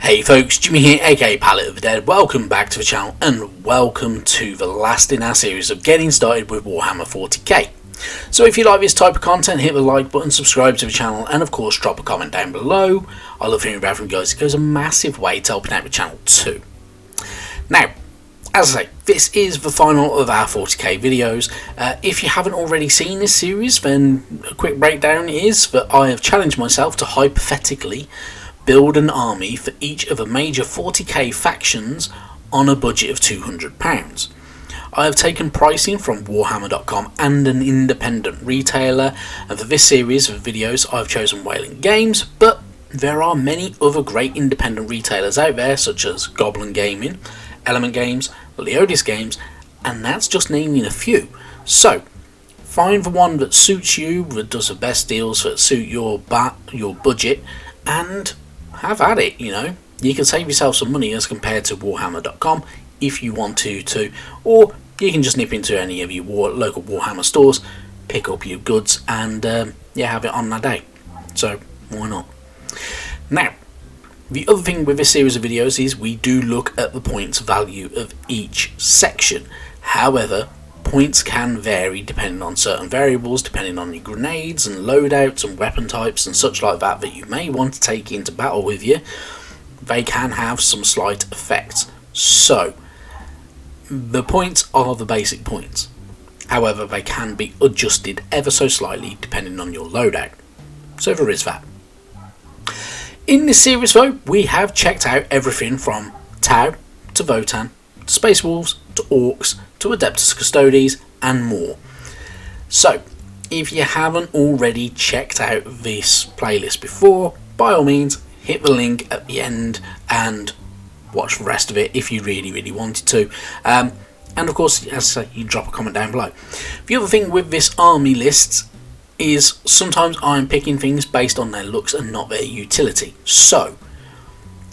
Hey folks, Jimmy here, aka Palette of the Dead. Welcome back to the channel and welcome to the last in our series of getting started with Warhammer 40k. So if you like this type of content, hit the like button, subscribe to the channel, and of course drop a comment down below. I love hearing back from you guys. It goes a massive way to helping out the channel too. Now, as I say, this is the final of our 40k videos. If you haven't already seen this series, then a quick breakdown is that I have challenged myself to hypothetically build an army for each of the major 40k factions on a budget of £200. I have taken pricing from Warhammer.com and an independent retailer, and for this series of videos I've chosen Wayland Games, but there are many other great independent retailers out there such as Goblin Gaming, Element Games, Leodis Games, and that's just naming a few. So find the one that suits you, that does the best deals that suit your budget, and have at it. You can save yourself some money as compared to Warhammer.com if you want to, or you can just nip into any of your local Warhammer stores, pick up your goods, and have it on that day. So why not? Now, the other thing with this series of videos is we do look at the points value of each section. However, points can vary depending on certain variables, depending on your grenades and loadouts and weapon types and such like that you may want to take into battle with you. They can have some slight effects. So the points are the basic points. However, they can be adjusted ever so slightly depending on your loadout. So there is that. In this series though, we have checked out everything from Tau to Votan, to Space Wolves, to Orcs, to Adeptus Custodes, and more. So, if you haven't already checked out this playlist before, by all means, hit the link at the end and watch the rest of it if you really wanted to. And of course, as I say, you drop a comment down below. The other thing with this army list is sometimes I'm picking things based on their looks and not their utility. So,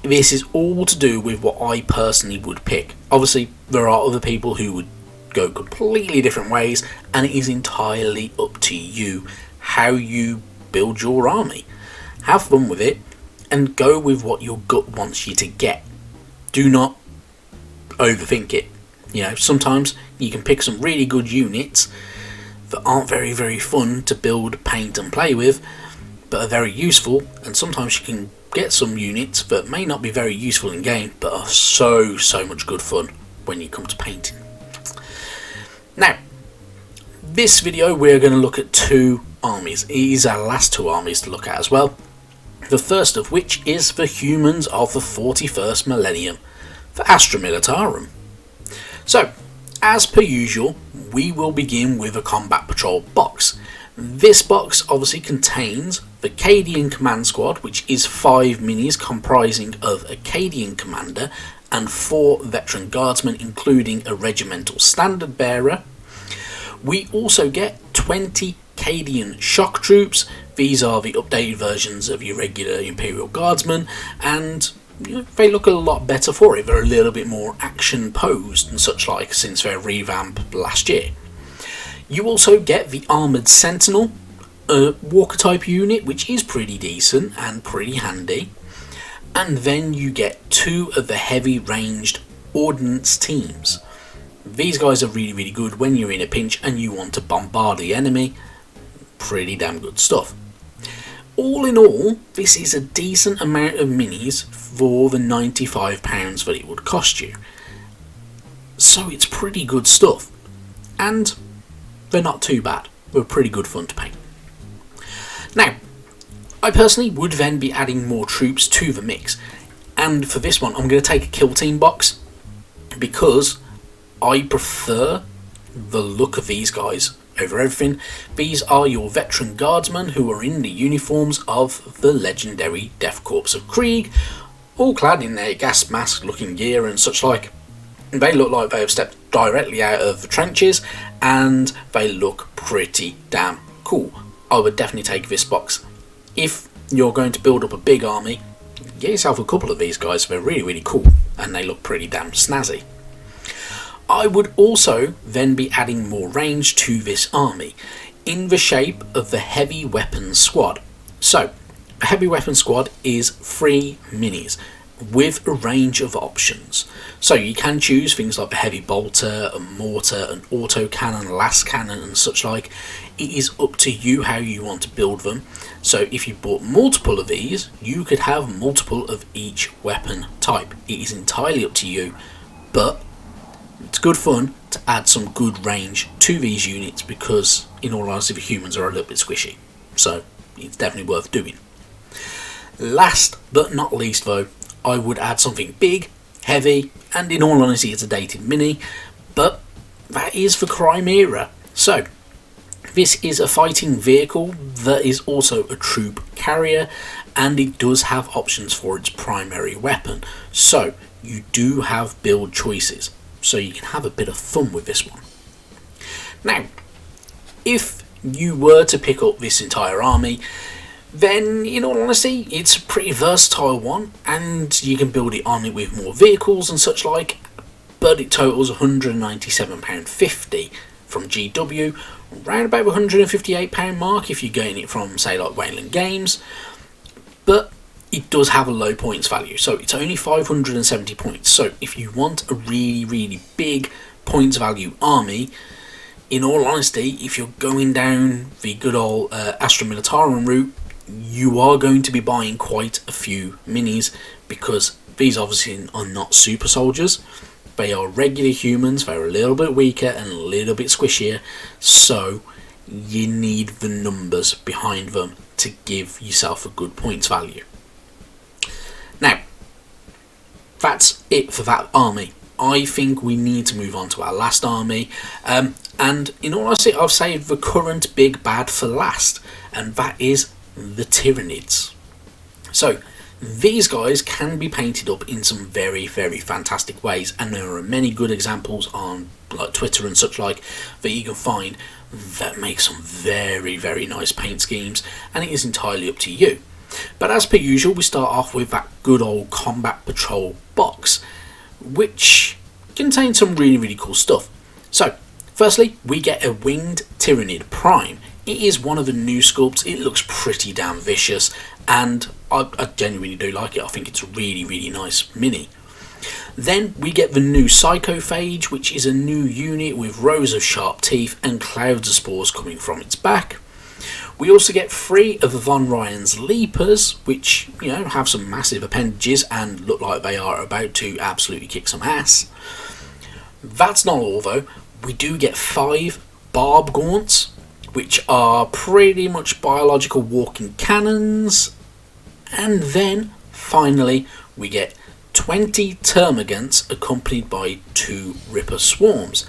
this is all to do with what I personally would pick. Obviously, there are other people who would go completely different ways, and it is entirely up to you how you build your army. Have fun with it and go with what your gut wants you to get. Do not overthink it. Sometimes you can pick some really good units that aren't very fun to build, paint and play with, but are very useful, and sometimes you can get some units that may not be very useful in game but are so much good fun when you come to painting. Now, this video we're going to look at two armies. It is our last two armies to look at as well. The first of which is the humans of the 41st millennium, the Astra Militarum. So, as per usual, we will begin with a combat patrol box. This box obviously contains the Acadian Command Squad, which is 5 minis comprising of Acadian Commander and 4 veteran guardsmen, including a regimental standard bearer. We also get 20 Acadian shock troops. These are the updated versions of your regular Imperial Guardsmen, and they look a lot better for it. They're a little bit more action posed and such like since their revamp last year. You also get the Armoured Sentinel, a walker type unit, which is pretty decent and pretty handy. And then you get 2 of the heavy ranged ordnance teams. These guys are really good when you're in a pinch and you want to bombard the enemy. Pretty damn good stuff. All in all, this is a decent amount of minis for the £95 that it would cost you. So it's pretty good stuff. And they're not too bad. They're pretty good fun to paint. Now, I personally would then be adding more troops to the mix. And for this one, I'm going to take a kill team box because I prefer the look of these guys over everything. These are your veteran guardsmen who are in the uniforms of the legendary Death Corps of Krieg, all clad in their gas mask looking gear and such like. They look like they have stepped directly out of the trenches, and they look pretty damn cool. I would definitely take this box. If you're going to build up a big army, get yourself a couple of these guys. They're really cool and they look pretty damn snazzy. I would also then be adding more range to this army in the shape of the Heavy Weapons Squad. So, a Heavy Weapons Squad is 3 minis. with a range of options. So you can choose things like a heavy bolter, a mortar, an autocannon, a last cannon and such like. It is up to you how you want to build them. So if you bought multiple of these, you could have multiple of each weapon type. It is entirely up to you, but it's good fun to add some good range to these units because in all honesty the humans are a little bit squishy, so it's definitely worth doing. Last but not least though, I would add something big, heavy, and in all honesty it's a dated mini, but that is the Chimera. So this is a fighting vehicle that is also a troop carrier, and it does have options for its primary weapon, so you do have build choices, so you can have a bit of fun with this one. Now, if you were to pick up this entire army, then in all honesty it's a pretty versatile one, and you can build it on it with more vehicles and such like, but it totals £197.50 from GW, around about the £158 mark if you're getting it from say like Wayland Games, but it does have a low points value, so it's only 570 points. So if you want a really big points value army, in all honesty, if you're going down the good old Astra Militarum route, you are going to be buying quite a few minis, because these obviously are not super soldiers. They are regular humans, they're a little bit weaker and a little bit squishier, so you need the numbers behind them to give yourself a good points value. Now, that's it for that army. I think we need to move on to our last army, and in all honesty I've saved the current big bad for last, and that is the Tyranids. So these guys can be painted up in some very fantastic ways, and there are many good examples on like Twitter and such like that you can find that make some very nice paint schemes, and it is entirely up to you. But as per usual, we start off with that good old Combat Patrol box, which contains some really cool stuff. So firstly, we get a Winged Tyranid Prime. It is one of the new sculpts. It looks pretty damn vicious, and I genuinely do like it. I think it's a really nice mini. Then we get the new Psychophage, which is a new unit with rows of sharp teeth and clouds of spores coming from its back. We also get 3 of Von Ryan's Leapers, which, you know, have some massive appendages and look like they are about to absolutely kick some ass. That's not all though. We do get 5 Barb Gaunts, which are pretty much biological walking cannons. And then finally we get 20 Termagants accompanied by 2 Ripper Swarms.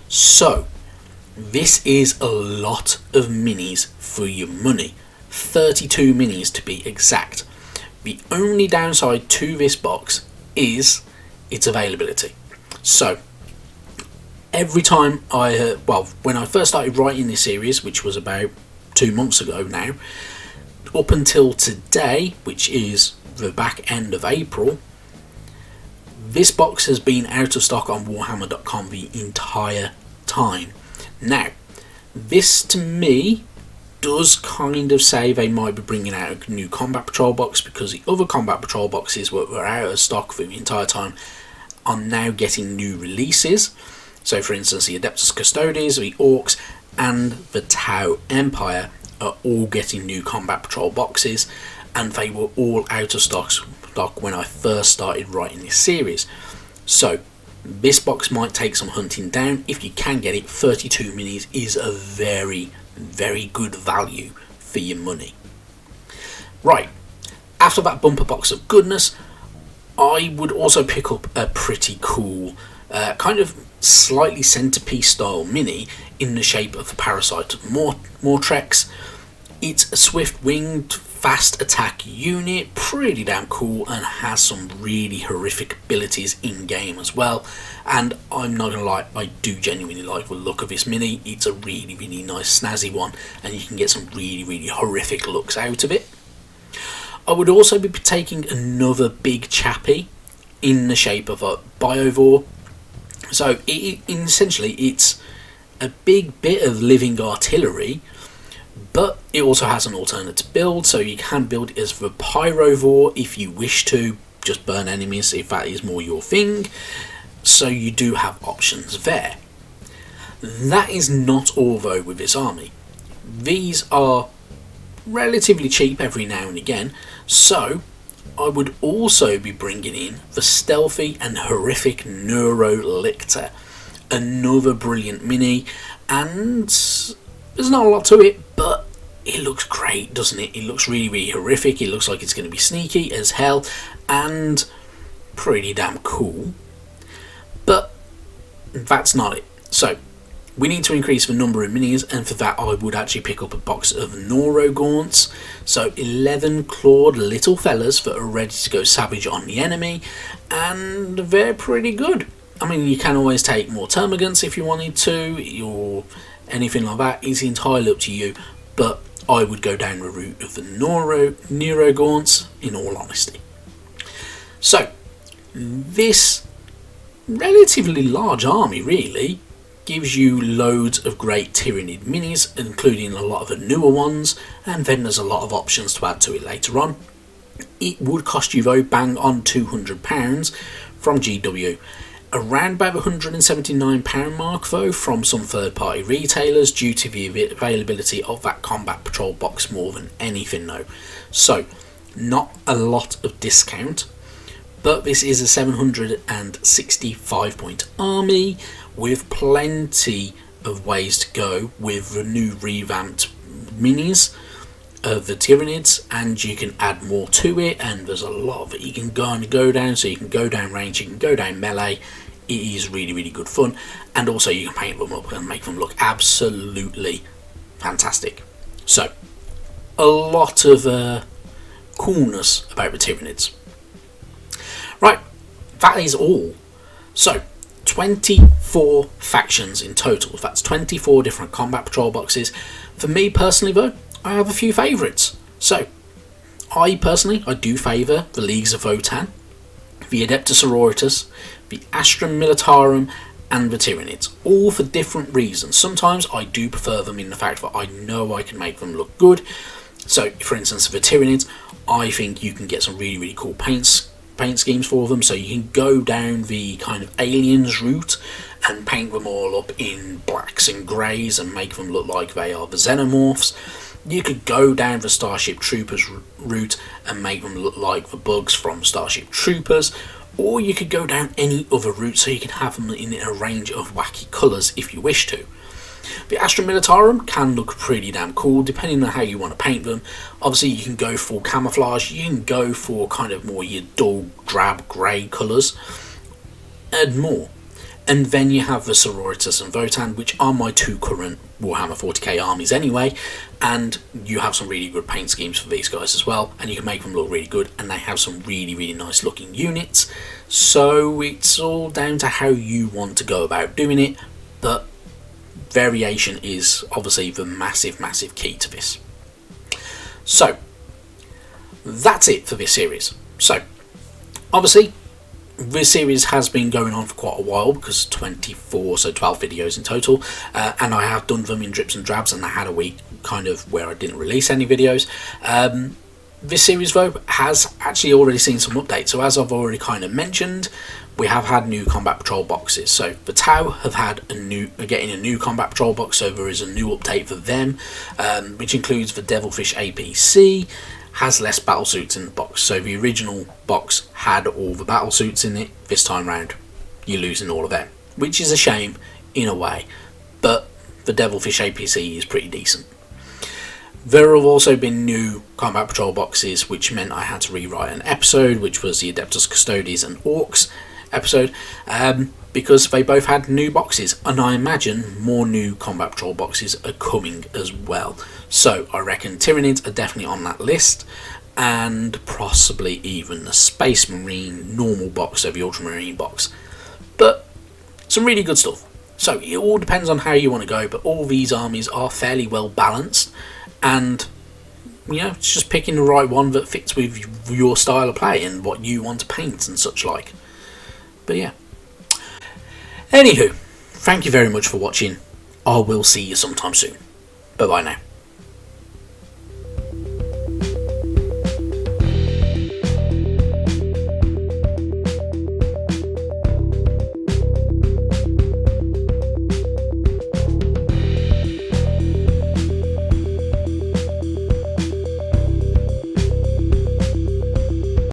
So this is a lot of minis for your money, 32 minis to be exact. The only downside to this box is its availability. So every time when I first started writing this series, which was about 2 months ago now, up until today, which is the back end of April, this box has been out of stock on Warhammer.com the entire time. Now, this to me does kind of say they might be bringing out a new Combat Patrol box, because the other Combat Patrol boxes were out of stock for the entire time are now getting new releases. So for instance, the Adeptus Custodes, the Orcs and the Tau Empire are all getting new Combat Patrol boxes, and they were all out of stock when I first started writing this series. So this box might take some hunting down. If you can get it, 32 minis is a very good value for your money. Right, after that bumper box of goodness, I would also pick up a pretty cool kind of slightly centerpiece style mini in the shape of the Parasite Mortrex. It's a swift winged fast attack unit, pretty damn cool, and has some really horrific abilities in game as well. And I'm not gonna lie, I do genuinely like the look of this mini. It's a really nice snazzy one, and you can get some really horrific looks out of it. I would also be taking another big chappy in the shape of a Biovore. So essentially it's a big bit of living artillery, but it also has an alternate build, so you can build it as the Pyrovore if you wish to. just burn enemies if that is more your thing. So you do have options there. That is not all though with this army. These are relatively cheap every now and again, so I would also be bringing in the stealthy and horrific Neurolictor, another brilliant mini, and there's not a lot to it, but it looks great, doesn't it? It looks really, really horrific. It looks like it's going to be sneaky as hell and pretty damn cool, but that's not it. So we need to increase the number of minis, and for that I would actually pick up a box of Neurogaunts. So 11 clawed little fellas that are ready to go savage on the enemy, and they're pretty good. I mean, you can always take more Termagants if you wanted to, or anything like that. It's entirely up to you, but I would go down the route of the Neurogaunts in all honesty. So this relatively large army really gives you loads of great Tyranid minis, including a lot of the newer ones, and then there's a lot of options to add to it later on. It would cost you though bang on £200 from GW, around about the £179 mark though from some third party retailers, due to the availability of that Combat Patrol box more than anything though. So not a lot of discount, but this is a 765 point army with plenty of ways to go with the new revamped minis of the Tyranids, and you can add more to it, and there's a lot that you can go down. So you can go down range, you can go down melee. It is really, really good fun, and also you can paint them up and make them look absolutely fantastic. So a lot of coolness about the Tyranids. Right, that is all. So 24 factions in total. That's 24 different Combat Patrol boxes. For me personally though, I have a few favourites. So I do favour the Leagues of Votann, the Adeptus Sororitas, the Astra Militarum, and the Tyranids, all for different reasons. Sometimes I do prefer them in the fact that I know I can make them look good. So for instance, for the Tyranids, I think you can get some really, really cool paint schemes for them. So you can go down the kind of aliens route and paint them all up in blacks and greys and make them look like they are the xenomorphs. You could go down the Starship Troopers route and make them look like the bugs from Starship Troopers, or you could go down any other route so you can have them in a range of wacky colours if you wish to. The Astra Militarum can look pretty damn cool depending on how you want to paint them. Obviously you can go for camouflage, you can go for kind of more your dull drab grey colours and more. And then you have the Sororitas and Votann, which are my two current Warhammer 40k armies anyway, and you have some really good paint schemes for these guys as well, and you can make them look really good, and they have some really, really nice looking units. So it's all down to how you want to go about doing it, but variation is obviously the massive, massive key to this. So that's it for this series. So obviously this series has been going on for quite a while, because 24, so 12 videos in total, and I have done them in drips and drabs, and I had a week kind of where I didn't release any videos. This series though has actually already seen some updates. So as I've already kind of mentioned, we have had new Combat Patrol boxes. So the Tau have had getting a new Combat Patrol box, so there is a new update for them, which includes the Devilfish APC. Has less battle suits in the box. So the original box had all the battle suits in it. This time round you're losing all of them, which is a shame in a way, but the Devilfish APC is pretty decent. There have also been new Combat Patrol boxes, which meant I had to rewrite an episode, which was the Adeptus Custodes and Orcs episode, because they both had new boxes, and I imagine more new Combat Patrol boxes are coming as well. So I reckon Tyranids are definitely on that list, and possibly even the Space Marine normal box, so the Ultramarine box. But some really good stuff. So it all depends on how you want to go, but all these armies are fairly well balanced, and you know, it's just picking the right one that fits with your style of play and what you want to paint and such like. But yeah. Anywho, thank you very much for watching. I will see you sometime soon. Bye bye now.